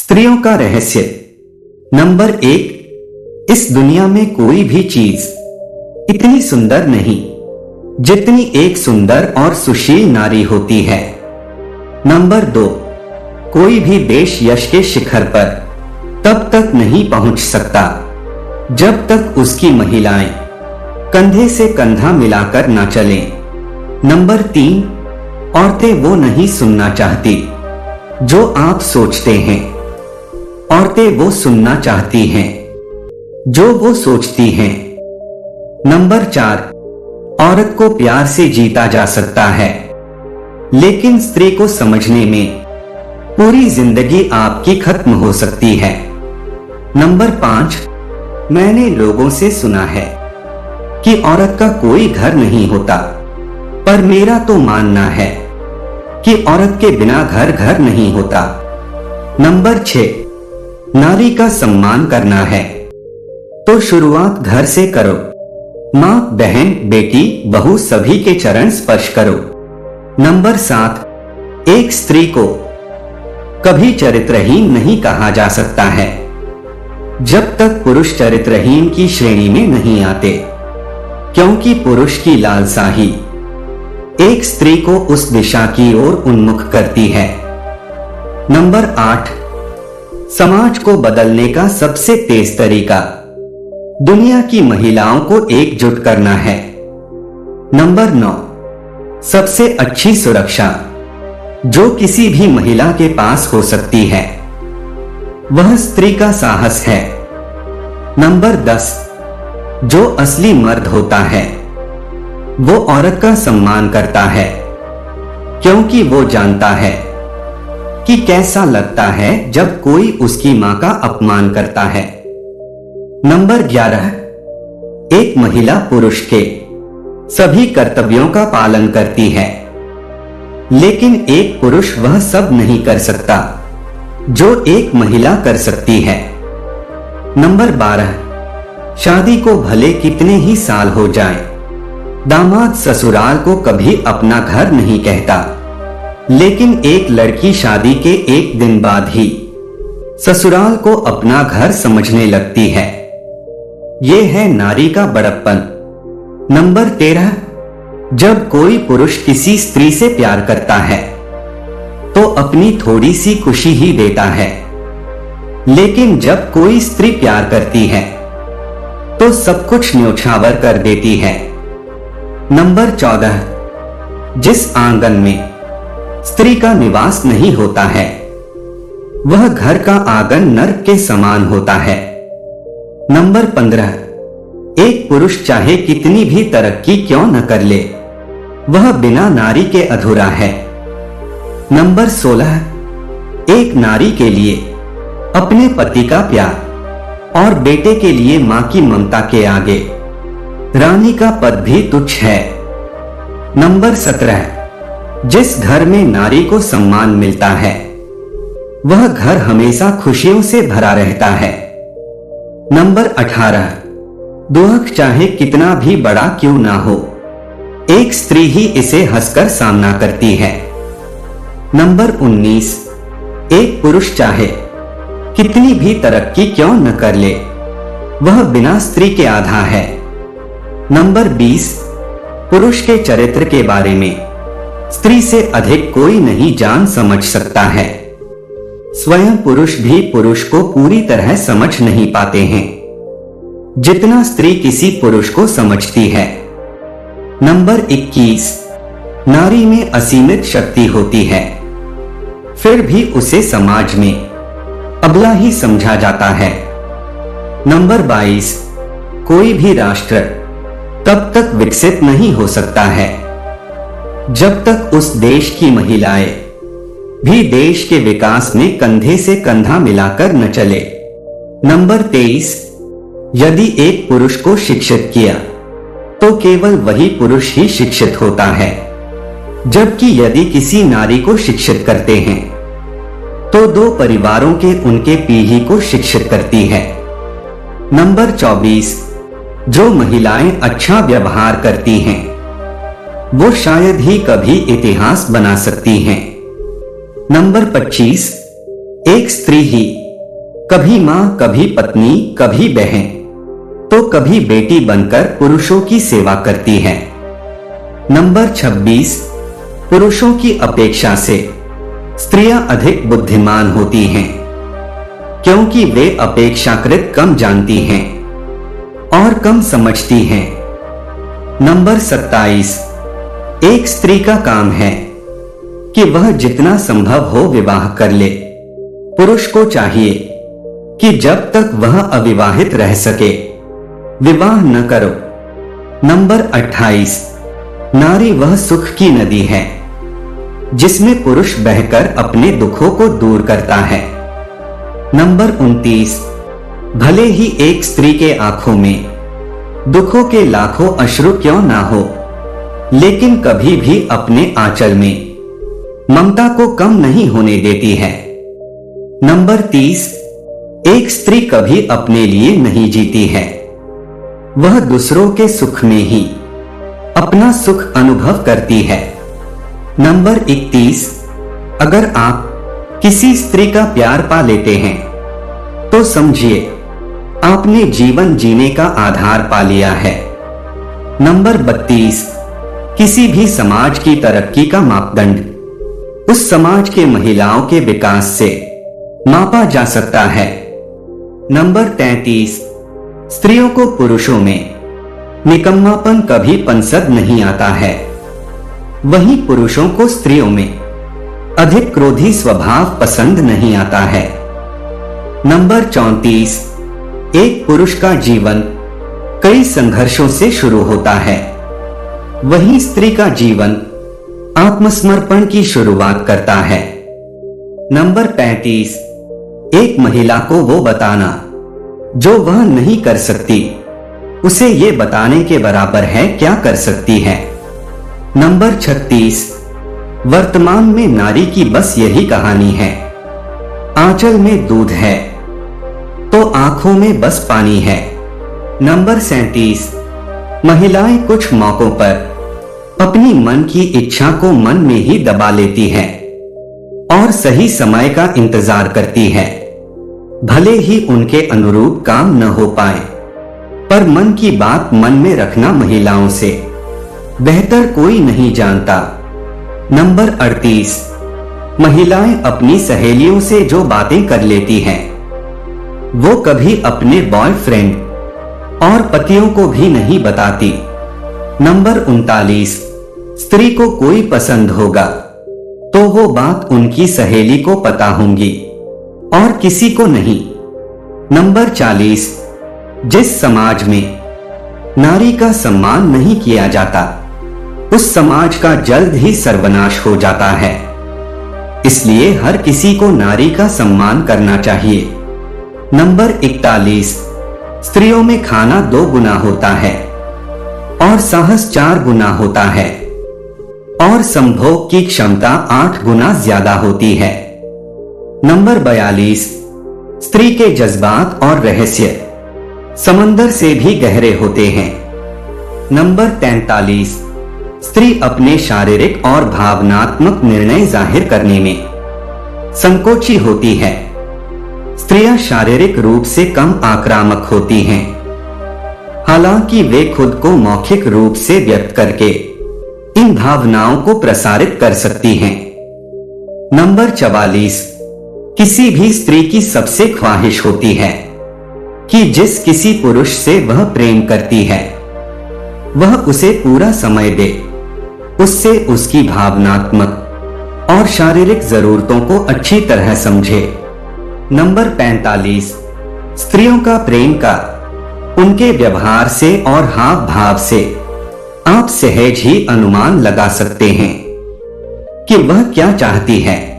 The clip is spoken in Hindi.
स्त्रियों का रहस्य। नंबर 1, इस दुनिया में कोई भी चीज इतनी सुंदर नहीं जितनी एक सुंदर और सुशील नारी होती है। नंबर 2, कोई भी देश यश के शिखर पर तब तक नहीं पहुंच सकता जब तक उसकी महिलाएं कंधे से कंधा मिलाकर ना चलें। नंबर 3, औरतें वो नहीं सुनना चाहती जो आप सोचते हैं, औरतें वो सुनना चाहती हैं जो वो सोचती हैं। नंबर 4, औरत को प्यार से जीता जा सकता है, लेकिन स्त्री को समझने में पूरी जिंदगी आपकी खत्म हो सकती है। नंबर 5, मैंने लोगों से सुना है कि औरत का कोई घर नहीं होता, पर मेरा तो मानना है कि औरत के बिना घर घर नहीं होता। नंबर 6, नारी का सम्मान करना है तो शुरुआत घर से करो। मां, बहन, बेटी, बहू सभी के चरण स्पर्श करो। नंबर 7, एक स्त्री को कभी चरित्रहीन नहीं कहा जा सकता है जब तक पुरुष चरित्रहीन की श्रेणी में नहीं आते, क्योंकि पुरुष की लालसा ही एक स्त्री को उस दिशा की ओर उन्मुख करती है। नंबर 8, समाज को बदलने का सबसे तेज तरीका दुनिया की महिलाओं को एकजुट करना है। नंबर 9, सबसे अच्छी सुरक्षा जो किसी भी महिला के पास हो सकती है वह स्त्री का साहस है। नंबर 10, जो असली मर्द होता है वो औरत का सम्मान करता है, क्योंकि वो जानता है कि कैसा लगता है जब कोई उसकी मां का अपमान करता है। नंबर 11, एक महिला पुरुष के सभी कर्तव्यों का पालन करती है, लेकिन एक पुरुष वह सब नहीं कर सकता जो एक महिला कर सकती है। नंबर 12, शादी को भले कितने ही साल हो जाएं, दामाद ससुराल को कभी अपना घर नहीं कहता, लेकिन एक लड़की शादी के एक दिन बाद ही ससुराल को अपना घर समझने लगती है। यह है नारी का बड़प्पन। नंबर 13, जब कोई पुरुष किसी स्त्री से प्यार करता है तो अपनी थोड़ी सी खुशी ही देता है, लेकिन जब कोई स्त्री प्यार करती है तो सब कुछ न्योछावर कर देती है। नंबर 14, जिस आंगन में स्त्री का निवास नहीं होता है वह घर का आंगन नर्क के समान होता है। नंबर 15, एक पुरुष चाहे कितनी भी तरक्की क्यों न कर ले वह बिना नारी के अधूरा है। नंबर 16, एक नारी के लिए अपने पति का प्यार और बेटे के लिए मां की ममता के आगे रानी का पद भी तुच्छ है। नंबर 17, जिस घर में नारी को सम्मान मिलता है वह घर हमेशा खुशियों से भरा रहता है। नंबर 18, दुख चाहे कितना भी बड़ा क्यों ना हो एक स्त्री ही इसे हंसकर सामना करती है। नंबर 19, एक पुरुष चाहे कितनी भी तरक्की क्यों न कर ले वह बिना स्त्री के आधा है। नंबर 20, पुरुष के चरित्र के बारे में स्त्री से अधिक कोई नहीं जान समझ सकता है। स्वयं पुरुष भी पुरुष को पूरी तरह समझ नहीं पाते हैं जितना स्त्री किसी पुरुष को समझती है। नंबर 21, नारी में असीमित शक्ति होती है, फिर भी उसे समाज में अबला ही समझा जाता है। नंबर 22, कोई भी राष्ट्र तब तक विकसित नहीं हो सकता है जब तक उस देश की महिलाएं भी देश के विकास में कंधे से कंधा मिलाकर न चले। नंबर 23, यदि एक पुरुष को शिक्षित किया तो केवल वही पुरुष ही शिक्षित होता है, जबकि यदि किसी नारी को शिक्षित करते हैं तो दो परिवारों के उनके पीढ़ी को शिक्षित करती है। नंबर 24, जो महिलाएं अच्छा व्यवहार करती हैं वो शायद ही कभी इतिहास बना सकती हैं। नंबर 25, एक स्त्री ही कभी मां, कभी पत्नी, कभी बहन, तो कभी बेटी बनकर पुरुषों की सेवा करती है। नंबर 26, पुरुषों की अपेक्षा से स्त्रियां अधिक बुद्धिमान होती हैं, क्योंकि वे अपेक्षाकृत कम जानती हैं और कम समझती हैं। नंबर 27, एक स्त्री का काम है कि वह जितना संभव हो विवाह कर ले। पुरुष को चाहिए कि जब तक वह अविवाहित रह सके विवाह न करो। नंबर 28, नारी वह सुख की नदी है जिसमें पुरुष बहकर अपने दुखों को दूर करता है। नंबर 29, भले ही एक स्त्री के आंखों में दुखों के लाखों अश्रु क्यों ना हो, लेकिन कभी भी अपने आंचल में ममता को कम नहीं होने देती है। नंबर 30, एक स्त्री कभी अपने लिए नहीं जीती है, वह दूसरों के सुख में ही अपना सुख अनुभव करती है। नंबर 31, अगर आप किसी स्त्री का प्यार पा लेते हैं तो समझिए आपने जीवन जीने का आधार पा लिया है। नंबर 32, किसी भी समाज की तरक्की का मापदंड उस समाज के महिलाओं के विकास से मापा जा सकता है। नंबर 33, स्त्रियों को पुरुषों में निकम्मापन कभी पसंद नहीं आता है, वहीं पुरुषों को स्त्रियों में अधिक क्रोधी स्वभाव पसंद नहीं आता है। नंबर 34, एक पुरुष का जीवन कई संघर्षों से शुरू होता है, वहीं स्त्री का जीवन आत्मसमर्पण की शुरुआत करता है। नंबर 35, एक महिला को वो बताना जो वह नहीं कर सकती उसे ये बताने के बराबर है क्या कर सकती है। नंबर 36, वर्तमान में नारी की बस यही कहानी है, आंचल में दूध है तो आंखों में बस पानी है। नंबर 37, महिलाएं कुछ मौकों पर अपनी मन की इच्छा को मन में ही दबा लेती है और सही समय का इंतजार करती है, भले ही उनके अनुरूप काम न हो पाए, पर मन की बात मन में रखना महिलाओं से बेहतर कोई नहीं जानता। नंबर 38, महिलाएं अपनी सहेलियों से जो बातें कर लेती हैं वो कभी अपने बॉयफ्रेंड और पतियों को भी नहीं बताती। नंबर 39, स्त्री को कोई पसंद होगा तो वो बात उनकी सहेली को पता होंगी और किसी को नहीं। नंबर 40, जिस समाज में नारी का सम्मान नहीं किया जाता उस समाज का जल्द ही सर्वनाश हो जाता है, इसलिए हर किसी को नारी का सम्मान करना चाहिए। नंबर 41, स्त्रियों में खाना 2 गुना होता है और साहस 4 गुना होता है और संभोग की क्षमता 8 गुना ज्यादा होती है। नंबर 42, स्त्री के जज्बात और रहस्य समंदर से भी गहरे होते हैं। नंबर 43, स्त्री अपने शारीरिक और भावनात्मक निर्णय जाहिर करने में संकोची होती है। स्त्रियां शारीरिक रूप से कम आक्रामक होती हैं, हालांकि वे खुद को मौखिक रूप से व्यक्त करके इन भावनाओं को प्रसारित कर सकती हैं। नंबर 44, किसी भी स्त्री की सबसे ख्वाहिश होती है कि जिस किसी पुरुष से वह प्रेम करती है वह उसे पूरा समय दे, उससे उसकी भावनात्मक और शारीरिक जरूरतों को अच्छी तरह समझे। नंबर 45, स्त्रियों का प्रेम का उनके व्यवहार से और हाव भाव से आप सहज ही अनुमान लगा सकते हैं कि वह क्या चाहती है।